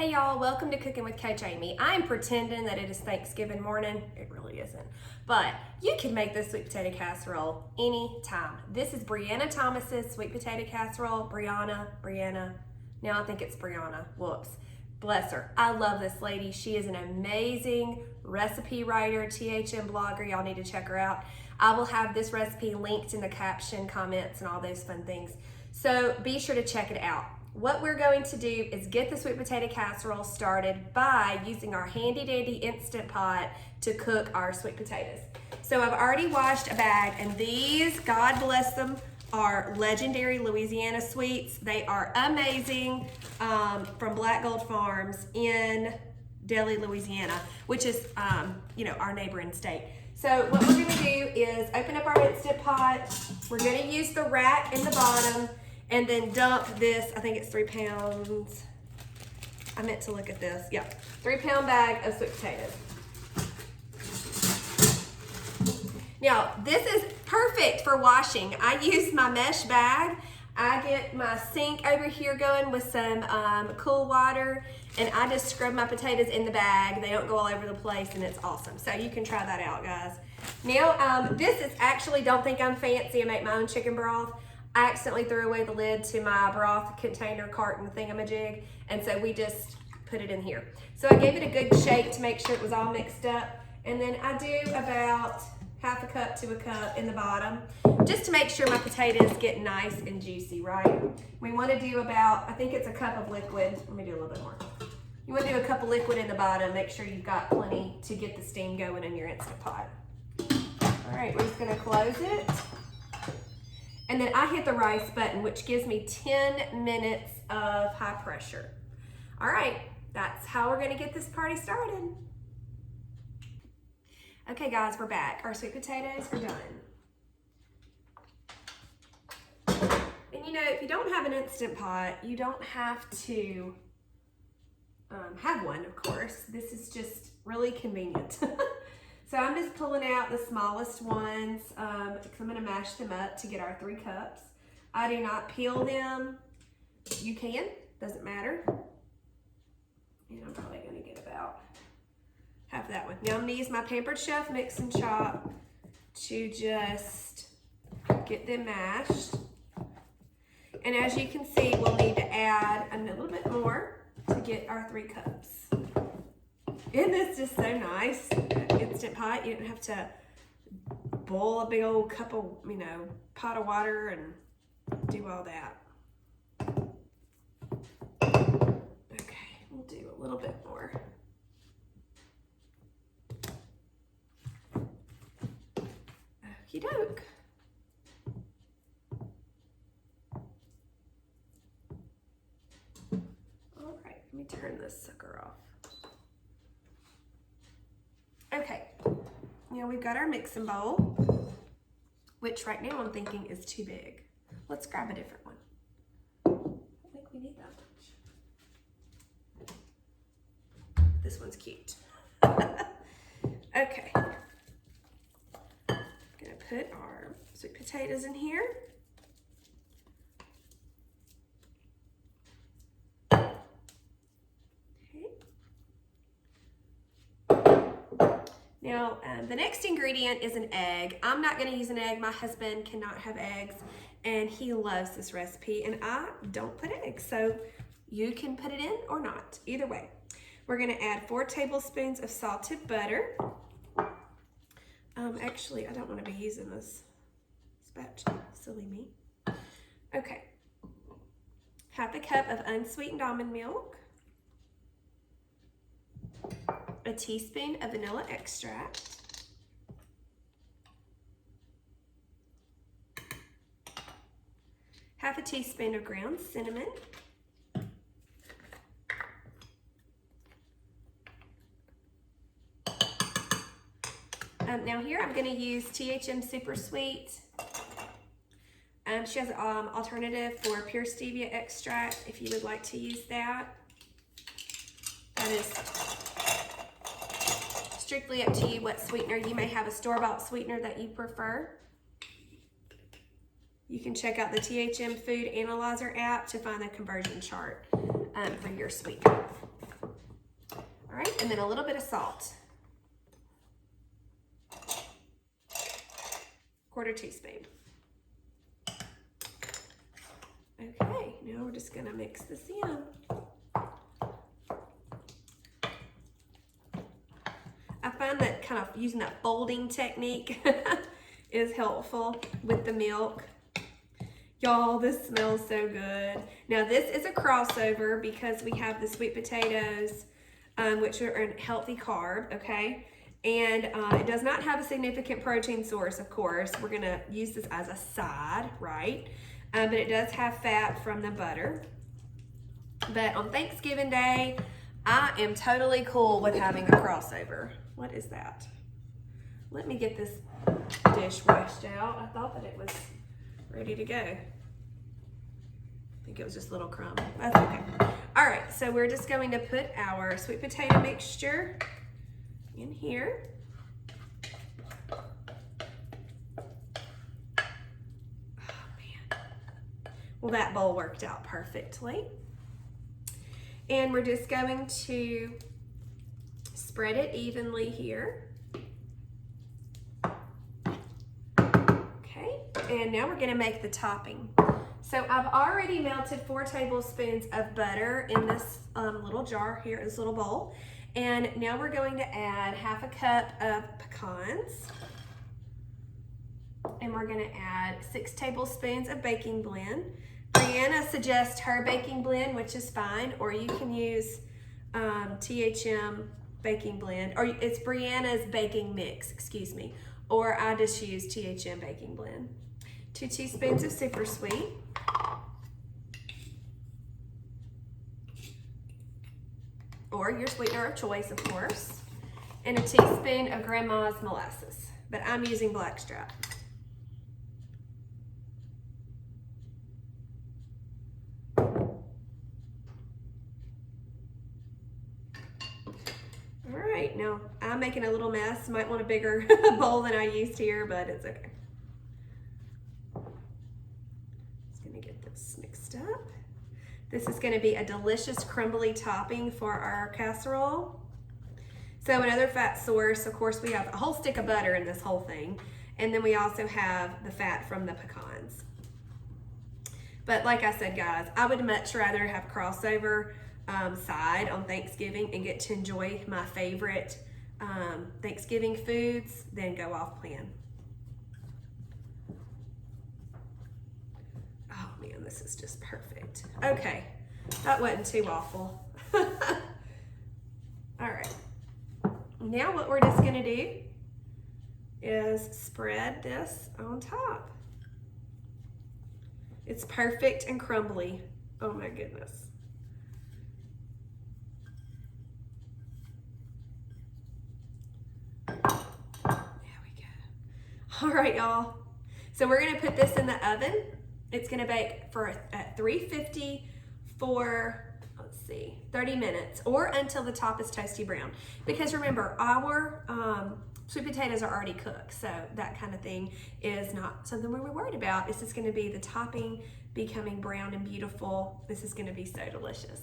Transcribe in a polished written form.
Hey y'all, welcome to Cooking with Coach Amy. I'm pretending that it is Thanksgiving morning. It really isn't. But you can make this sweet potato casserole anytime. This is Briana Thomas's sweet potato casserole. Briana. Now I think it's Briana. Whoops. Bless her. I love this lady. She is an amazing recipe writer, THM blogger. Y'all need to check her out. I will have this recipe linked in the caption, comments, and all those fun things. So be sure to check it out. What we're going to do is get the sweet potato casserole started by using our handy dandy Instant Pot to cook our sweet potatoes. So I've already washed a bag, and these, God bless them, are legendary Louisiana sweets. They are amazing, from Black Gold Farms in Delhi, Louisiana, which is our neighboring state. So what we're gonna do is open up our Instant Pot. We're gonna use the rack in the bottom and then dump this, I think it's 3 pounds. I meant to look at this. Yeah, 3 pound bag of sweet potatoes. Now, this is perfect for washing. I use my mesh bag. I get my sink over here going with some cool water, and I just scrub my potatoes in the bag. They don't go all over the place, and it's awesome. So you can try that out, guys. Now, this is actually, don't think I'm fancy. I make my own chicken broth. I accidentally threw away the lid to my broth container carton thingamajig, and so we just put it in here. So I gave it a good shake to make sure it was all mixed up, and then I do about half a cup to a cup in the bottom, just to make sure my potatoes get nice and juicy, right? We want to do about, I think it's a cup of liquid. Let me do a little bit more. You want to do a cup of liquid in the bottom. Make sure you've got plenty to get the steam going in your Instant Pot. All right, we're just going to close it. And then I hit the rice button, which gives me 10 minutes of high pressure. All right, that's how we're gonna get this party started. Okay guys, we're back. Our sweet potatoes are done. And if you don't have an Instant Pot, you don't have to have one, of course. This is just really convenient. So I'm just pulling out the smallest ones because I'm gonna mash them up to get our 3 cups. I do not peel them. You can, doesn't matter. And I'm probably gonna get about half that one. Now I'm gonna use my Pampered Chef Mix and Chop to just get them mashed. And as you can see, we'll need to add a little bit more to get our 3 cups. Isn't this just so nice? Instant Pot, you don't have to boil a big old cup of, pot of water and do all that. Okay, we'll do a little bit more. Okie doke. All right, let me turn this sucker off. Okay, now we've got our mixing bowl, which right now I'm thinking is too big. Let's grab a different one. I don't think we need that much. This one's cute. Okay, gonna put our sweet potatoes in here. Now, the next ingredient is an egg. I'm not gonna use an egg. My husband cannot have eggs, and he loves this recipe, and I don't put eggs, so you can put it in or not, either way. We're gonna add 4 tablespoons of salted butter. Actually, I don't wanna be using this spatula, silly me. Okay, half a cup of unsweetened almond milk. A teaspoon of vanilla extract, half a teaspoon of ground cinnamon, now here I'm going to use THM Super Sweet. She has an alternative for pure stevia extract if you would like to use that. That is strictly up to you what sweetener. You may have a store-bought sweetener that you prefer. You can check out the THM Food Analyzer app to find the conversion chart for your sweetener. right, and then a little bit of salt. 1/4 teaspoon. Okay, now we're just gonna mix this in. I find that kind of using that folding technique is helpful with the milk. Y'all, this smells so good. Now this is a crossover because we have the sweet potatoes, which are a healthy carb, okay? And it does not have a significant protein source, of course. We're gonna use this as a side, right? But it does have fat from the butter. But on Thanksgiving Day, I am totally cool with having a crossover. What is that? Let me get this dish washed out. I thought that it was ready to go. I think it was just a little crumb. That's okay. All right, so we're just going to put our sweet potato mixture in here. Oh man. Well, that bowl worked out perfectly. And we're just going to spread it evenly here. Okay, and now we're gonna make the topping. So I've already melted 4 tablespoons of butter in this little jar here, this little bowl. And now we're going to add 1/2 cup of pecans. And we're gonna add 6 tablespoons of baking blend. Briana suggests her baking blend, which is fine, or you can use THM baking blend, or it's Briana's baking mix, excuse me, or I just use THM baking blend. 2 teaspoons of super sweet. Or your sweetener of choice, of course. And a teaspoon of Grandma's molasses, but I'm using Blackstrap. All right, now I'm making a little mess. Might want a bigger bowl than I used here, but it's okay. Just gonna get this mixed up. This is gonna be a delicious crumbly topping for our casserole. So another fat source, of course, we have a whole stick of butter in this whole thing. And then we also have the fat from the pecans. But like I said, guys, I would much rather have crossover side on Thanksgiving and get to enjoy my favorite Thanksgiving foods than go off plan. Oh man, this is just perfect. Okay, that wasn't too awful. All right, now what we're just gonna do is spread this on top. It's perfect and crumbly. Oh my goodness. All right, y'all. So we're gonna put this in the oven. It's gonna bake at 350 for, let's see, 30 minutes or until the top is toasty brown. Because remember, our sweet potatoes are already cooked, so that kind of thing is not something we're worried about. This is gonna be the topping becoming brown and beautiful. This is gonna be so delicious.